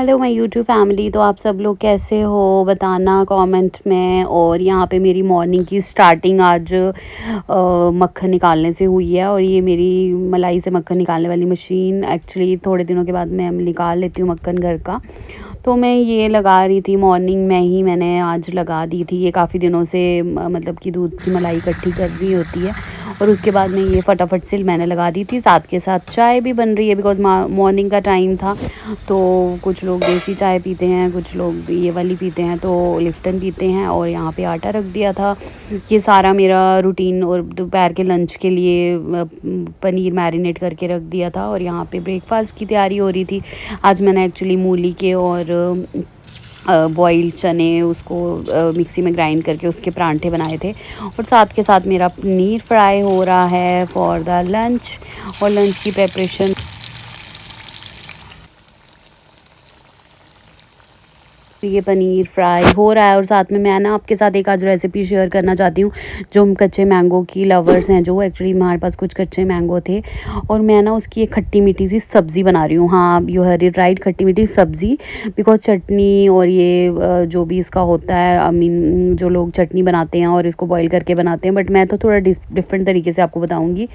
Hello my YouTube family. तो आप सब लोग कैसे हो बताना कमेंट में। और यहाँ पे मेरी मॉर्निंग की स्टार्टिंग आज मक्खन निकालने से हुई है। और ये मेरी मलाई से मक्खन निकालने वाली मशीन, एक्चुअली थोड़े दिनों के बाद मैं निकाल लेती हूँ मक्खन घर का। तो मैं ये लगा रही थी मॉर्निंग में ही, मैंने आज लगा दी थी। ये काफ़ी दिनों से मतलब कि दूध की मलाई इकट्ठी कर रही होती है। और उसके बाद में ये फटाफट से मैंने लगा दी थी। साथ के साथ चाय भी बन रही है, बिकॉज़ मॉर्निंग का टाइम था। तो कुछ लोग देसी चाय पीते हैं, कुछ लोग ये वाली पीते हैं, तो लिप्टन पीते हैं। और यहाँ पे आटा रख दिया था। ये सारा मेरा रूटीन। और दोपहर के लंच के लिए पनीर मैरिनेट करके रख दिया था। और यहाँ पे ब्रेकफास्ट की तैयारी हो रही थी। आज मैंने एक्चुअली मूली के और बॉइल्ड चने उसको मिक्सी में ग्राइंड करके उसके परांठे बनाए थे। और साथ के साथ मेरा पनीर फ्राई हो रहा है फॉर द लंच। और लंच की प्रिपरेशन, ये पनीर फ्राई हो रहा है। और साथ में मैं ना आपके साथ एक आज रेसिपी शेयर करना चाहती हूँ। जो हम कच्चे मैंगो की लवर्स हैं, जो एक्चुअली हमारे पास कुछ कच्चे मैंगो थे और मैं ना उसकी एक खट्टी मीठी सी सब्ज़ी बना रही हूँ। हाँ, यू हर इट राइट, खट्टी मीठी सब्ज़ी। बिकॉज चटनी और ये जो भी इसका होता है, आई मीन जो लोग चटनी बनाते हैं और इसको बॉईल करके बनाते हैं, बट मैं तो थोड़ा डिफरेंट तरीके से आपको बताऊँगी।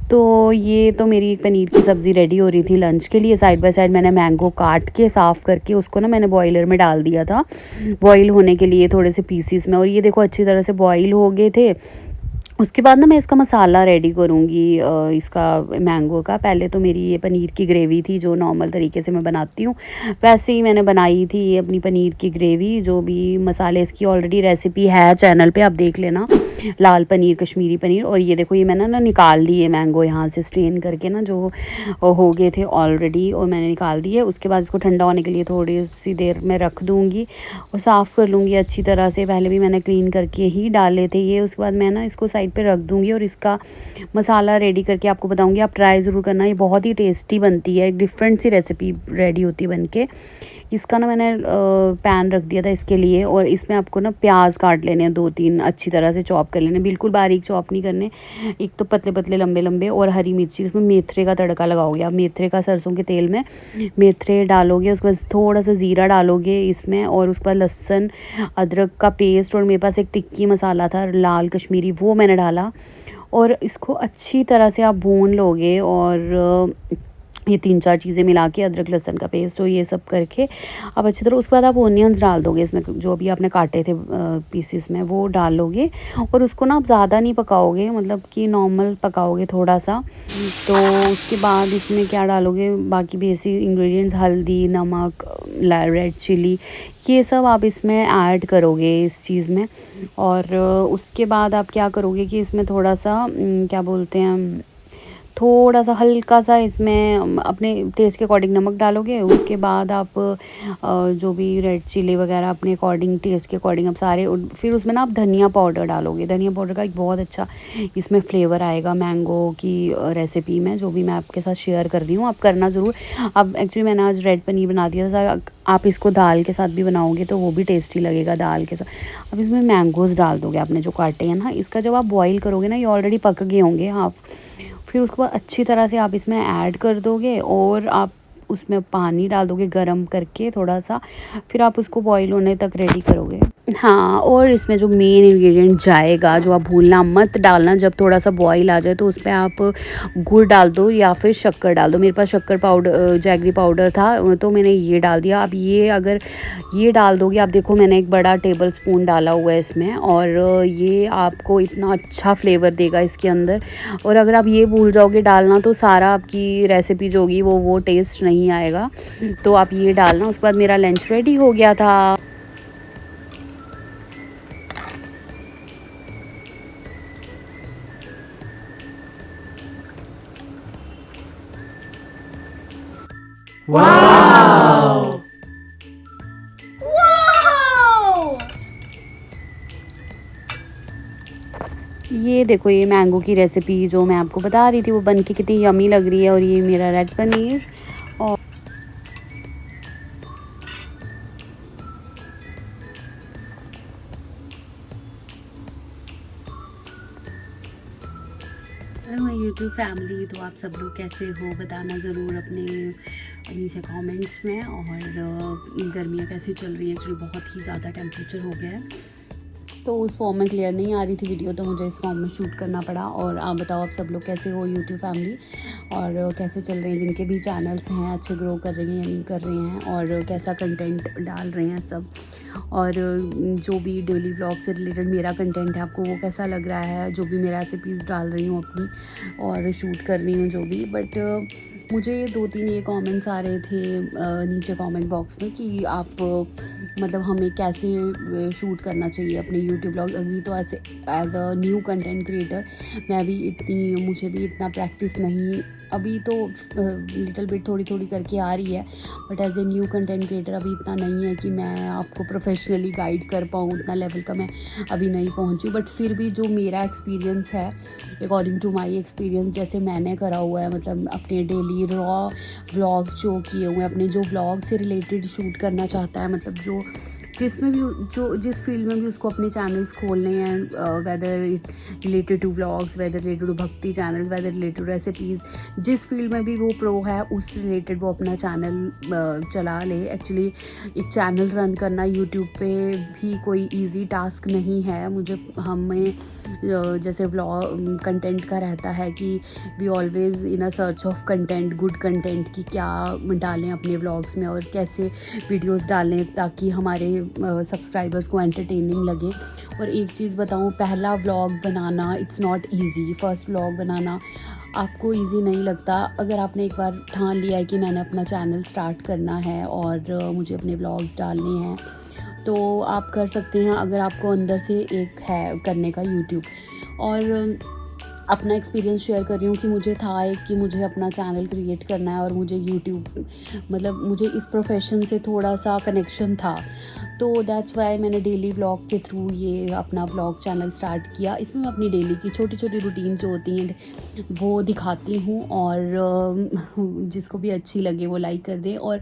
तो ये तो मेरी पनीर की सब्ज़ी रेडी हो रही थी लंच के लिए। साइड बाय साइड मैंने मैंगो काट के साफ़ करके उसको ना मैंने बॉयलर में डाल दिया था बॉईल होने के लिए थोड़े से पीसीस में। और ये देखो अच्छी तरह से बॉईल हो गए थे। उसके बाद ना मैं इसका मसाला रेडी करूँगी, इसका मैंगो का। पहले तो मेरी ये पनीर की ग्रेवी थी जो नॉर्मल तरीके से मैं बनाती हूँ, वैसे ही मैंने बनाई थी ये अपनी पनीर की ग्रेवी। जो भी मसाले, इसकी ऑलरेडी रेसिपी है चैनल पे, आप देख लेना, लाल पनीर, कश्मीरी पनीर। और ये देखो, ये मैंने ना निकाल लिए मैंगो यहाँ से स्ट्रेन करके ना, जो हो गए थे ऑलरेडी, और मैंने निकाल दिए। उसके बाद इसको ठंडा होने के लिए थोड़ी सी देर में रख दूँगी और साफ़ कर लूँगी अच्छी तरह से। पहले भी मैंने क्लीन करके ही डाले थे ये। उसके बाद मैं ना इसको साइड पे रख दूँगी और इसका मसाला रेडी करके आपको बताऊँगी। आप ट्राई ज़रूर करना, ये बहुत ही टेस्टी बनती है, एक डिफरेंट सी रेसिपी रेडी होती है बन के। इसका ना मैंने पैन रख दिया था इसके लिए। और इसमें आपको ना प्याज काट लेने हैं 2-3, अच्छी तरह से चॉप कर लेने, बिल्कुल बारीक चॉप नहीं करने, एक तो पतले पतले लंबे लंबे। और हरी मिर्ची, इसमें मेथरे का तड़का लगाओगे आप। मेथरे का सरसों के तेल में मेथरे डालोगे, उसके बाद थोड़ा सा ज़ीरा डालोगे इसमें। और उसके बाद लहसुन अदरक का पेस्ट, और मेरे पास एक टिक्की मसाला था लाल कश्मीरी, वो मैंने डाला। और इसको अच्छी तरह से आप भून लोगे। और ये 3-4 चीज़ें मिला के, अदरक लहसुन का पेस्ट और ये सब करके अब अच्छी तरह, उसके बाद आप ओनियंस डाल दोगे इसमें, जो भी आपने काटे थे पीसेस में, वो डालोगे। और उसको ना आप ज़्यादा नहीं पकाओगे, मतलब कि नॉर्मल पकाओगे थोड़ा सा। तो उसके बाद इसमें क्या डालोगे, बाकी बेसिक इंग्रेडिएंट्स, हल्दी, नमक, रेड चिली, ये सब आप इसमें ऐड करोगे इस चीज़ में। और उसके बाद आप क्या करोगे कि इसमें थोड़ा सा क्या बोलते हैं, थोड़ा सा हल्का सा इसमें अपने टेस्ट के अकॉर्डिंग नमक डालोगे। उसके बाद आप जो भी रेड चिली वगैरह अपने अकॉर्डिंग, टेस्ट के अकॉर्डिंग आप सारे, फिर उसमें ना आप धनिया पाउडर डालोगे। धनिया पाउडर का एक बहुत अच्छा इसमें फ्लेवर आएगा मैंगो की रेसिपी में, जो भी मैं आपके साथ शेयर कर रही हूँ, आप करना ज़रूर। अब एक्चुअली मैंने आज रेड पनीर बना दिया था, आप इसको दाल के साथ भी बनाओगे तो वो भी टेस्टी लगेगा दाल के साथ। अब इसमें मैंगोज़ डाल दोगे आपने जो काटे हैं ना। इसका जब आप बॉईल करोगे ना, ये ऑलरेडी पक गए होंगे हाफ। फिर उसके बाद अच्छी तरह से आप इसमें ऐड कर दोगे। और आप उसमें पानी डाल दोगे गरम करके थोड़ा सा। फिर आप उसको बॉईल होने तक रेडी करोगे। हाँ, और इसमें जो मेन इंग्रेडिएंट जाएगा, जो आप भूलना मत डालना, जब थोड़ा सा बॉईल आ जाए तो उसमें आप गुड़ डाल दो या फिर शक्कर डाल दो। मेरे पास शक्कर पाउडर, जैगरी पाउडर था, तो मैंने ये डाल दिया। अब ये अगर ये डाल दोगे, आप देखो मैंने एक बड़ा टेबल स्पून डाला हुआ है इसमें। और ये आपको इतना अच्छा फ्लेवर देगा इसके अंदर। और अगर आप ये भूल जाओगे डालना, तो सारा आपकी रेसिपी जो होगी वो टेस्ट नहीं आएगा। तो आप ये डालना। उसके बाद मेरा लंच रेडी हो गया था। Wow! Wow! ये देखो, ये मैंगो की रेसिपी जो मैं आपको बता रही थी, वो बन के कितनी यमी लग रही है। और ये मेरा रेड पनीर। और हेलो माय यूट्यूब फैमिली। तो आप सब लोग कैसे हो बताना ज़रूर अपने नीचे कमेंट्स में। और गर्मियाँ कैसी चल रही हैं, एक्चुअली बहुत ही ज़्यादा टेम्परेचर हो गया है, तो उस फॉर्म में क्लियर नहीं आ रही थी वीडियो, तो मुझे इस फॉर्म में शूट करना पड़ा। और आप बताओ आप सब लोग कैसे हो यूट्यूब फैमिली, और कैसे चल रहे हैं, जिनके भी चैनल्स हैं अच्छे ग्रो कर रही हैं या नहीं कर रहे हैं, और कैसा कंटेंट डाल रहे हैं सब। और जो भी डेली व्लॉग से रिलेटेड मेरा कंटेंट है आपको वो कैसा लग रहा है, जो भी मैं रेसिपीज़ डाल रही हूँ अपनी और शूट कर रही हूँ जो भी। बट मुझे 2-3 ये कमेंट्स आ रहे थे नीचे कमेंट बॉक्स में कि आप मतलब हमें कैसे शूट करना चाहिए अपने यूट्यूब ब्लॉग। अभी तो ऐसे as a new content creator मुझे भी इतना प्रैक्टिस नहीं, अभी तो लिटिल बिट थोड़ी थोड़ी करके आ रही है, but as a new content creator अभी इतना नहीं है कि मैं आपको प्रोफेशनली गाइड कर पाऊँ, उतना लेवल का मैं अभी नहीं पहुँची। बट फिर भी जो मेरा एक्सपीरियंस है, अकॉर्डिंग टू माई एक्सपीरियंस, जैसे मैंने करा हुआ है, मतलब अपने डेली रॉ व्लॉग्स जो किए हुए हैं, अपने जो व्लॉग से रिलेटेड शूट करना चाहता है, मतलब जो जिसमें भी जो जिस फील्ड में भी उसको अपने चैनल्स खोलने हैं, whether it related to vlogs, whether related to bhakti channels, whether related to recipes, जिस फील्ड में भी वो प्रो है उस रिलेटेड वो अपना चैनल चला ले। एक्चुअली एक चैनल रन करना यूट्यूब पे भी कोई इजी टास्क नहीं है। हमें जैसे व्लॉग कंटेंट का रहता है कि we always in a search of content, good content, कि क्या डालें अपने व्लॉग्स में और कैसे वीडियोस डालें ताकि हमारे सब्सक्राइबर्स को एंटरटेनिंग लगे। और एक चीज़ बताऊं, पहला व्लॉग बनाना it's not easy. First vlog बनाना आपको इजी नहीं लगता। अगर आपने एक बार ठान लिया है कि मैंने अपना चैनल स्टार्ट करना है और मुझे अपने व्लॉग्स डालने हैं, तो आप कर सकते हैं, अगर आपको अंदर से एक है करने का यूट्यूब। और अपना एक्सपीरियंस शेयर कर रही हूँ कि मुझे था एक कि मुझे अपना चैनल क्रिएट करना है और मुझे यूट्यूब, मतलब मुझे इस प्रोफेशन से थोड़ा सा कनेक्शन था, तो दैट्स वाई मैंने डेली व्लॉग के थ्रू ये अपना व्लॉग चैनल स्टार्ट किया। इसमें मैं अपनी डेली की छोटी छोटी रूटीन्स जो होती हैं वो दिखाती हूँ, और जिसको भी अच्छी लगे वो लाइक कर दें। और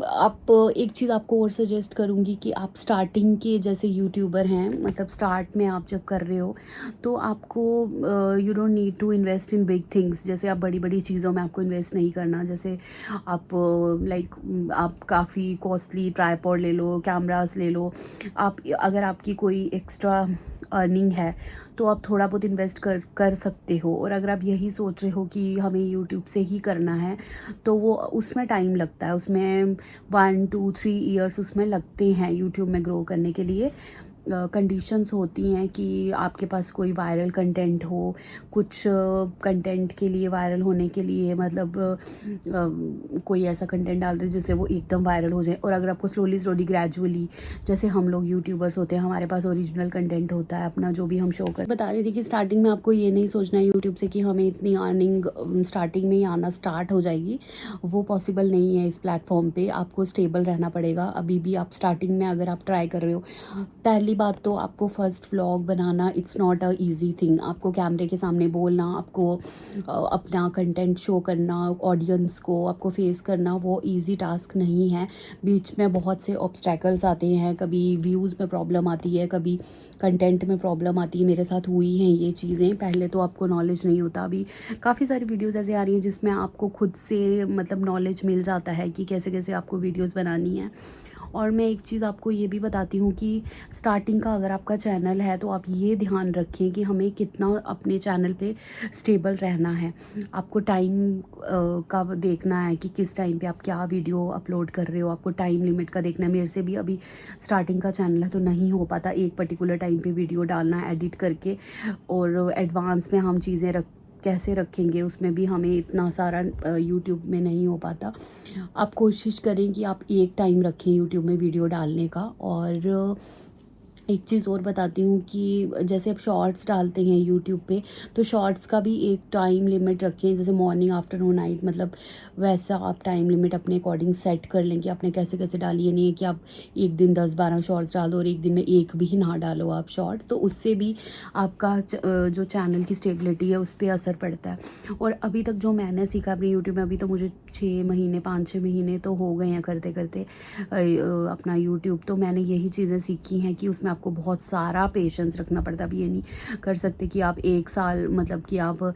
आप एक चीज़ आपको और सजेस्ट करूँगी कि आप स्टार्टिंग के जैसे यूट्यूबर हैं, मतलब स्टार्ट में आप जब कर रहे हो तो आपको you don't need to invest in big things. जैसे आप बड़ी बड़ी चीज़ों में आपको इन्वेस्ट नहीं करना। जैसे आप आप काफ़ी कॉस्टली ट्राईपॉड ले लो, कैमरास ले लो। आप अगर आपकी कोई एक्स्ट्रा अर्निंग है तो आप थोड़ा बहुत इन्वेस्ट कर सकते हो। और अगर आप यही सोच रहे हो कि हमें यूट्यूब से ही करना है, तो वो उसमें टाइम लगता है, उसमें 1-2-3 ईयर्स उसमें लगते हैं यूट्यूब में ग्रो करने के लिए। कंडीशंस होती हैं कि आपके पास कोई वायरल कंटेंट हो, कुछ कंटेंट के लिए वायरल होने के लिए, मतलब कोई ऐसा कंटेंट डाल दे जिससे वो एकदम वायरल हो जाए। और अगर आपको स्लोली ग्रेजुअली, जैसे हम लोग यूट्यूबर्स होते हैं, हमारे पास ओरिजिनल कंटेंट होता है अपना जो भी हम शो कर, बता रही थी कि स्टार्टिंग में आपको ये नहीं सोचना है यूट्यूब से कि हमें इतनी अर्निंग स्टार्टिंग में ही आना स्टार्ट हो जाएगी, वो पॉसिबल नहीं है। इस प्लेटफॉर्म पे आपको स्टेबल रहना पड़ेगा। अभी भी आप स्टार्टिंग में अगर आप ट्राई कर रहे हो, पहली बात तो आपको फर्स्ट व्लॉग बनाना it's not a easy thing. आपको कैमरे के सामने बोलना, आपको अपना कंटेंट शो करना ऑडियंस को, आपको फेस करना, वो इजी टास्क नहीं है। बीच में बहुत से ऑब्स्टैकल्स आते हैं, कभी व्यूज़ में प्रॉब्लम आती है, कभी कंटेंट में प्रॉब्लम आती है। मेरे साथ हुई हैं ये चीज़ें। पहले तो आपको नॉलेज नहीं होता, अभी काफ़ी सारी वीडियोज़ ऐसे आ रही हैं जिसमें आपको खुद से मतलब नॉलेज मिल जाता है कि कैसे कैसे आपको वीडियोज़ बनानी है। और मैं एक चीज़ आपको ये भी बताती हूँ कि स्टार्टिंग का अगर आपका चैनल है तो आप ये ध्यान रखें कि हमें कितना अपने चैनल पे स्टेबल रहना है। आपको टाइम का देखना है कि किस टाइम पे आप क्या वीडियो अपलोड कर रहे हो, आपको टाइम लिमिट का देखना है। मेरे से भी अभी स्टार्टिंग का चैनल है तो नहीं हो पाता एक पर्टिकुलर टाइम पे वीडियो डालना एडिट करके, और एडवांस में हम चीज़ें कैसे रखेंगे, उसमें भी हमें इतना सारा यूट्यूब में नहीं हो पाता। आप कोशिश करें कि आप एक टाइम रखें यूट्यूब में वीडियो डालने का। और एक चीज़ और बताती हूँ कि जैसे आप शॉर्ट्स डालते हैं यूट्यूब पे, तो शॉर्ट्स का भी एक टाइम लिमिट रखें, जैसे मॉर्निंग आफ्टरनून नाइट, मतलब वैसा आप टाइम लिमिट अपने अकॉर्डिंग सेट कर लें कि आपने कैसे कैसे डाली है। नहीं है कि आप एक दिन 10-12 शॉर्ट्स डाल दो और एक दिन में एक भी ना डालो आप शॉर्ट, तो उससे भी आपका जो चैनल की स्टेबिलिटी है उस पर असर पड़ता है। और अभी तक जो मैंने सीखा अपने यूट्यूब में, अभी तो मुझे 6 महीने 5-6 महीने तो हो गए हैं करते करते अपना यूट्यूब, तो मैंने यही चीज़ें सीखी हैं कि उसमें आपको बहुत सारा पेशेंस रखना पड़ता है। अब ये नहीं कर सकते कि आप 1 साल मतलब कि आप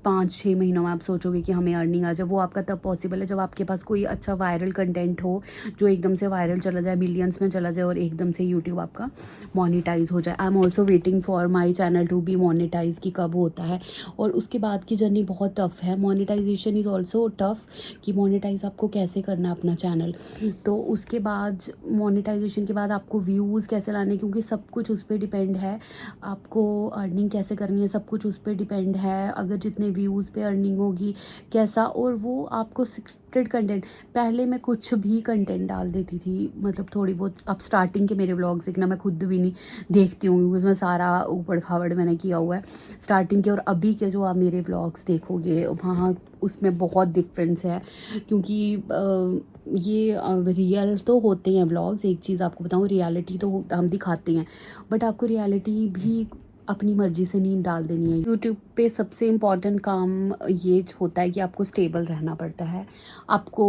5-6 महीनों में आप सोचोगे कि हमें अर्निंग आ जाए। वो आपका तब पॉसिबल है जब आपके पास कोई अच्छा वायरल कंटेंट हो जो एकदम से वायरल चला जाए, मिलियंस में चला जाए और एकदम से यूट्यूब आपका मोनेटाइज हो जाए। I am also waiting for my channel to be monetise, कि कब होता है। और उसके बाद की जर्नी बहुत टफ़ है। मोनेटाइजेशन इज़ ऑल्सो टफ़, कि मोनेटाइज आपको कैसे करना है अपना चैनल। तो उसके बाद मोनेटाइजेशन के बाद आपको व्यूज़ कैसे लाने, क्योंकि सब कुछ उस पर डिपेंड है। आपको अर्निंग कैसे करनी है, सब कुछ उस पर डिपेंड है। अगर जितने व्यूज़ पे अर्निंग होगी कैसा, और वो आपको स्क्रिप्टेड कंटेंट, पहले मैं कुछ भी कंटेंट डाल देती थी, मतलब थोड़ी बहुत। अब स्टार्टिंग के मेरे व्लॉग्स देखना, मैं खुद भी नहीं देखती हूँ क्योंकि उसमें सारा ऊबड़ खाबड़ मैंने किया हुआ है स्टार्टिंग के और अभी के। जो आप मेरे व्लॉग्स देखोगे वहाँ उसमें बहुत डिफरेंस है, क्योंकि ये रियल तो होते हैं व्लॉग्स। एक चीज़ आपको बताऊँ, रियलिटी तो हम दिखाते हैं, बट आपको रियलिटी भी अपनी मर्ज़ी से नहीं डाल देनी है। यूट्यूब पे सबसे इम्पॉर्टेंट काम ये होता है कि आपको स्टेबल रहना पड़ता है। आपको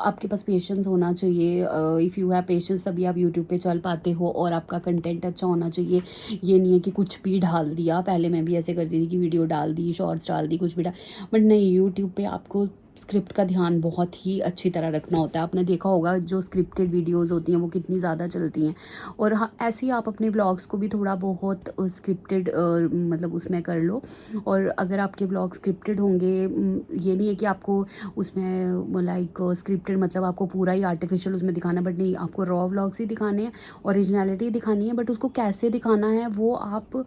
आपके पास पेशेंस होना चाहिए। इफ़ यू हैव पेशेंस तभी आप यूट्यूब पे चल पाते हो, और आपका कंटेंट अच्छा होना चाहिए। ये नहीं है कि कुछ भी डाल दिया। पहले मैं भी ऐसे करती थी कि वीडियो डाल दी, शॉर्ट्स डाल दी, कुछ भी डाल, बट नहीं, यूट्यूब पे आपको स्क्रिप्ट का ध्यान बहुत ही अच्छी तरह रखना होता है। आपने देखा होगा जो स्क्रिप्टेड वीडियोस होती हैं वो कितनी ज़्यादा चलती हैं। और हाँ, ऐसे ही आप अपने व्लॉग्स को भी थोड़ा बहुत स्क्रिप्टेड मतलब उसमें कर लो। और अगर आपके व्लॉग स्क्रिप्टेड होंगे, ये नहीं है कि आपको उसमें लाइक स्क्रिप्टेड मतलब आपको पूरा ही आर्टिफिशियल उसमें दिखाना, बट नहीं, आपको रॉ व्लॉग्स ही दिखाने हैं, ओरिजिनलिटी दिखानी है। बट उसको कैसे दिखाना है वो आप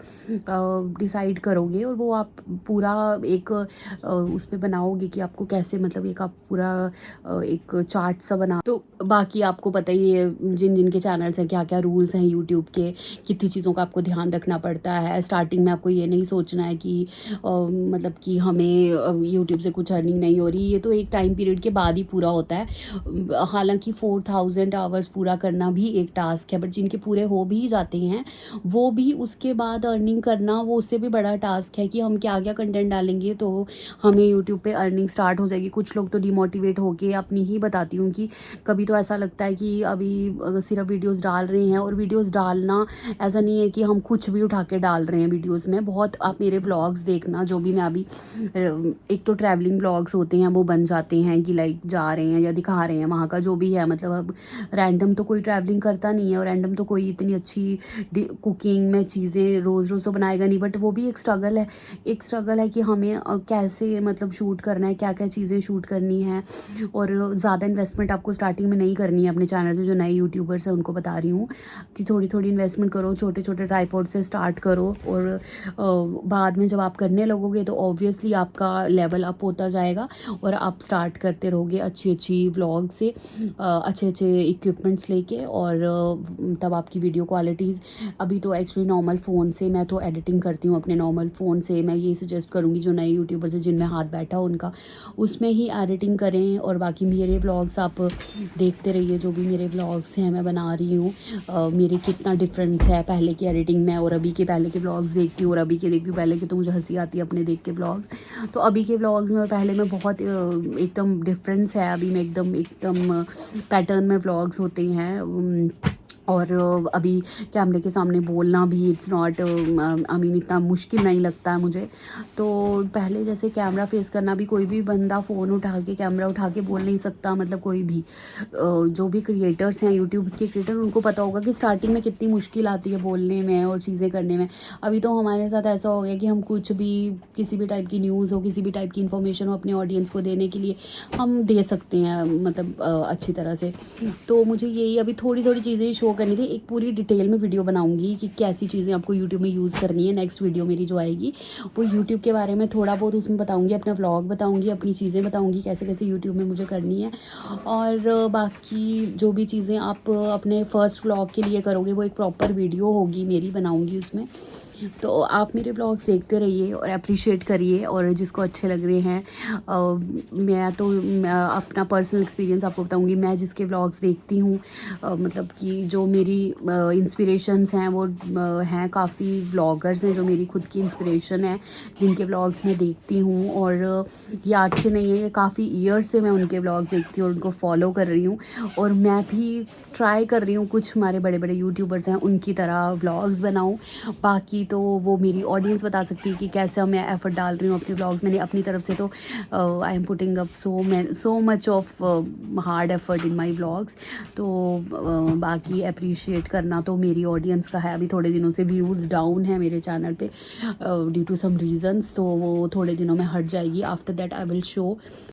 डिसाइड करोगे, और वो आप पूरा एक उस पर बनाओगे कि आपको कैसे, मतलब एक आप पूरा एक चार्ट सा बना। तो बाकी आपको पता ही है जिन जिन के चैनल्स हैं क्या क्या रूल्स हैं यूट्यूब के, कितनी चीज़ों का आपको ध्यान रखना पड़ता है। स्टार्टिंग में आपको ये नहीं सोचना है कि मतलब कि हमें यूट्यूब से कुछ अर्निंग नहीं हो रही। ये तो एक टाइम पीरियड के बाद ही पूरा होता है। हालांकि 4000 आवर्स पूरा करना भी एक टास्क है, बट जिनके पूरे हो भी जाते हैं वो भी उसके बाद अर्निंग करना, वो उससे भी बड़ा टास्क है कि हम क्या क्या कंटेंट डालेंगे तो हमें यूट्यूब पे अर्निंग स्टार्ट हो जाएगी। कुछ लोग तो डिमोटिवेट होके, अपनी ही बताती हूँ कि कभी तो ऐसा लगता है कि अभी सिर्फ वीडियोस डाल रहे हैं। और वीडियोस डालना ऐसा नहीं है कि हम कुछ भी उठा के डाल रहे हैं वीडियोस में। बहुत आप मेरे व्लॉग्स देखना, जो भी मैं अभी एक तो ट्रैवलिंग व्लॉग्स होते हैं वो बन जाते हैं कि लाइक जा रहे हैं या दिखा रहे हैं वहाँ का जो भी है। मतलब अब रैंडम तो कोई ट्रैवलिंग करता नहीं है, और रैंडम तो कोई इतनी अच्छी कुकिंग में चीज़ें रोज़ रोज़ तो बनाएगा नहीं। बट वो भी एक स्ट्रगल है, एक स्ट्रगल है कि हमें कैसे मतलब शूट करना है, क्या क्या चीज़ें शूट करनी है। और ज़्यादा इन्वेस्टमेंट आपको स्टार्टिंग में नहीं करनी है अपने चैनल पे। जो नए यूट्यूबर्स हैं उनको बता रही हूँ कि थोड़ी थोड़ी इन्वेस्टमेंट करो, छोटे छोटे ट्राइपॉड से स्टार्ट करो, और बाद में जब आप करने लगोगे तो ऑब्वियसली आपका लेवल अप होता जाएगा, और आप स्टार्ट करते रहोगे अच्छी अच्छी व्लॉग से, अच्छे अच्छे इक्विपमेंट्स लेके। और तब आपकी वीडियो क्वालिटीज़, अभी तो एक्चुअली नॉर्मल फ़ोन से मैं तो एडिटिंग करती हूँ अपने नॉर्मल फ़ोन से। मैं ये सजेस्ट करूँगी जो नए यूट्यूबर्स हैं जिनमें हाथ बैठा हो उनका, उसमें ही एडिटिंग करें। और बाकी मेरे व्लॉग्स आप देखते रहिए, जो भी मेरे व्लॉग्स हैं मैं बना रही हूँ। मेरे कितना डिफरेंस है पहले की एडिटिंग में, और अभी के पहले के व्लॉग्स देखती हूँ और अभी के देखती हूँ। पहले के तो मुझे हंसी आती है अपने देख के व्लॉग्स, तो अभी के व्लॉग्स में पहले में बहुत एकदम डिफरेंस है। अभी में एकदम पैटर्न में व्लॉग्स होते हैं। और अभी कैमरे के सामने बोलना भी इट्स नॉट आई मीन इतना मुश्किल नहीं लगता है मुझे। तो पहले जैसे कैमरा फेस करना भी, कोई भी बंदा फ़ोन उठा के कैमरा उठा के बोल नहीं सकता। मतलब कोई भी जो भी क्रिएटर्स हैं यूट्यूब के क्रिएटर, उनको पता होगा कि स्टार्टिंग में कितनी मुश्किल आती है बोलने में और चीज़ें करने में। अभी तो हमारे साथ ऐसा हो गया कि हम कुछ भी, किसी भी टाइप की न्यूज़ हो, किसी भी टाइप की इन्फॉर्मेशन हो अपने ऑडियंस को देने के लिए हम दे सकते हैं, मतलब अच्छी तरह से। तो मुझे यही अभी थोड़ी थोड़ी चीज़ें शो करनी थी। एक पूरी डिटेल में वीडियो बनाऊंगी कि कैसी चीज़ें आपको यूट्यूब में यूज़ करनी है। नेक्स्ट वीडियो मेरी जो आएगी वो यूट्यूब के बारे में थोड़ा बहुत उसमें बताऊंगी, अपना व्लॉग बताऊंगी, अपनी चीज़ें बताऊंगी कैसे कैसे यूट्यूब में मुझे करनी है। और बाकी जो भी चीज़ें आप अपने फर्स्ट व्लॉग के लिए करोगे वो एक प्रॉपर वीडियो होगी मेरी, बनाऊंगी उसमें तो आप मेरे ब्लॉग्स देखते रहिए और अप्रिशिएट करिए, और जिसको अच्छे लग रहे हैं मैं अपना पर्सनल एक्सपीरियंस आपको बताऊंगी। मैं जिसके ब्लॉग्स देखती हूँ मतलब कि जो मेरी इंस्पिरेशंस हैं वो हैं, काफ़ी व्लॉगर्स हैं जो मेरी खुद की इंस्पिरेशन है, जिनके ब्लॉग्स मैं देखती हूँ। और ये आज से नहीं है, ये काफ़ी ईयर्स से मैं उनके ब्लॉग्स देखती हूँ और उनको फॉलो कर रही हूँ। और मैं भी ट्राई कर रही हूँ कुछ हमारे बड़े बड़े यूट्यूबर्स हैं उनकी तरह व्लॉग्स बनाऊँ। बाकी तो वो मेरी ऑडियंस बता सकती है कि कैसा मैं एफ़र्ट डाल रही हूँ अपने ब्लॉग्स। मैंने अपनी तरफ से तो I am putting up so much of hard effort in my blogs. तो बाकी अप्रिशिएट करना तो मेरी ऑडियंस का है। अभी थोड़े दिनों से व्यूज़ डाउन है मेरे चैनल पे ड्यू टू सम रीज़न्स, तो वो थोड़े दिनों में हट जाएगी। After that I will show